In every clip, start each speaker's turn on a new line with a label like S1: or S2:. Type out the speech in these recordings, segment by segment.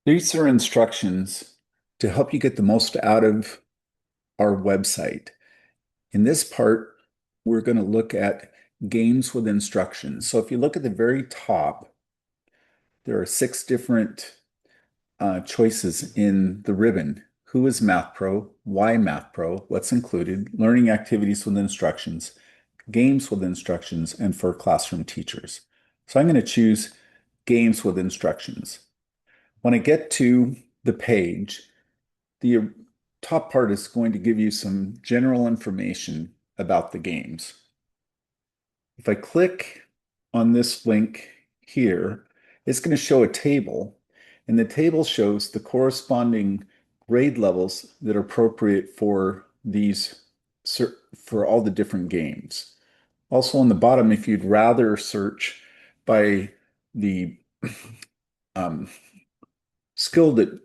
S1: These are instructions to help you get the most out of our website. In this part, we're going to look at games with instructions. So if you look at the very top, there are six different choices in the ribbon. Who is MathPro? Why MathPro? What's included? Learning activities with instructions, games with instructions, and for classroom teachers. So I'm going to choose games with instructions. When I get to the page, the top part is going to give you some general information about the games. If I click on this link here, it's going to show a table, and the table shows the corresponding grade levels that are appropriate for these for all the different games. Also on the bottom, if you'd rather search by the um, skill that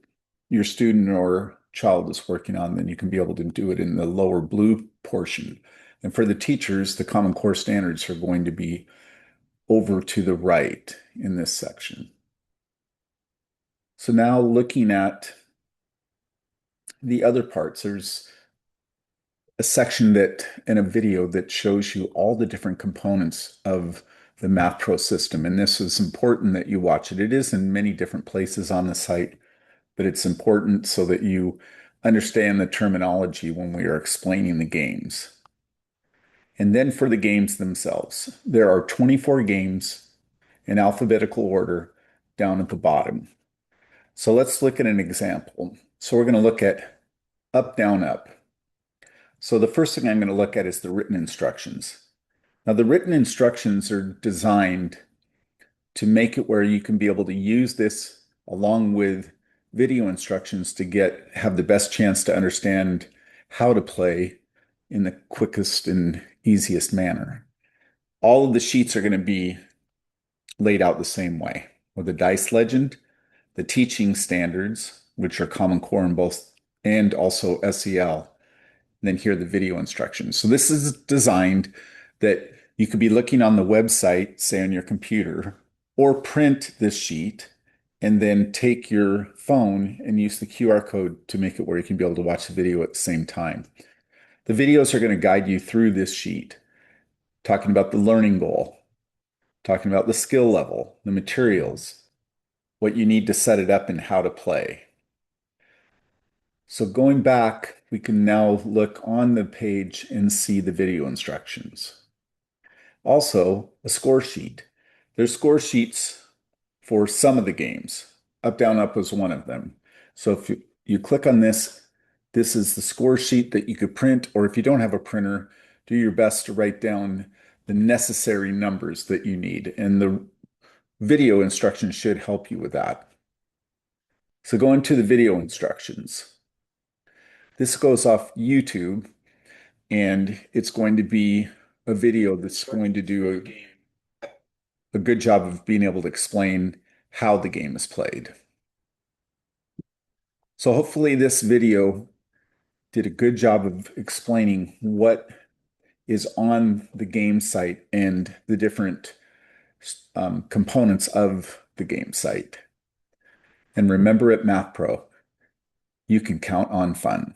S1: your student or child is working on, then you can be able to do it in the lower blue portion. And for the teachers, the Common Core standards are going to be over to the right in this section. So now looking at the other parts, there's a section that in a video that shows you all the different components of the MathPro system. And this is important that you watch it. It is in many different places on the site, but it's important so that you understand the terminology when we are explaining the games. And then for the games themselves, there are 24 games in alphabetical order down at the bottom. So let's look at an example. So we're going to look at up, down, up. So the first thing I'm going to look at is the written instructions. Now, the written instructions are designed to make it where you can be able to use this along with video instructions to have the best chance to understand how to play in the quickest and easiest manner. All of the sheets are going to be laid out the same way with the dice legend, the teaching standards, which are Common Core in both, and also SEL, and then here are the video instructions. So this is designed that you could be looking on the website, say on your computer, or print this sheet and then take your phone and use the QR code to make it where you can be able to watch the video at the same time. The videos are going to guide you through this sheet, talking about the learning goal, talking about the skill level, the materials, what you need to set it up, and how to play. So going back, we can now look on the page and see the video instructions. Also, a score sheet. There's score sheets for some of the games. Up, down, up was one of them. So if you click on this, this is the score sheet that you could print, or if you don't have a printer, do your best to write down the necessary numbers that you need. And the video instructions should help you with that. So go into the video instructions. This goes off YouTube, and it's going to be a video that's going to do a good job of being able to explain how the game is played. So hopefully this video did a good job of explaining what is on the game site and the different components of the game site. And remember at MathPro, you can count on fun.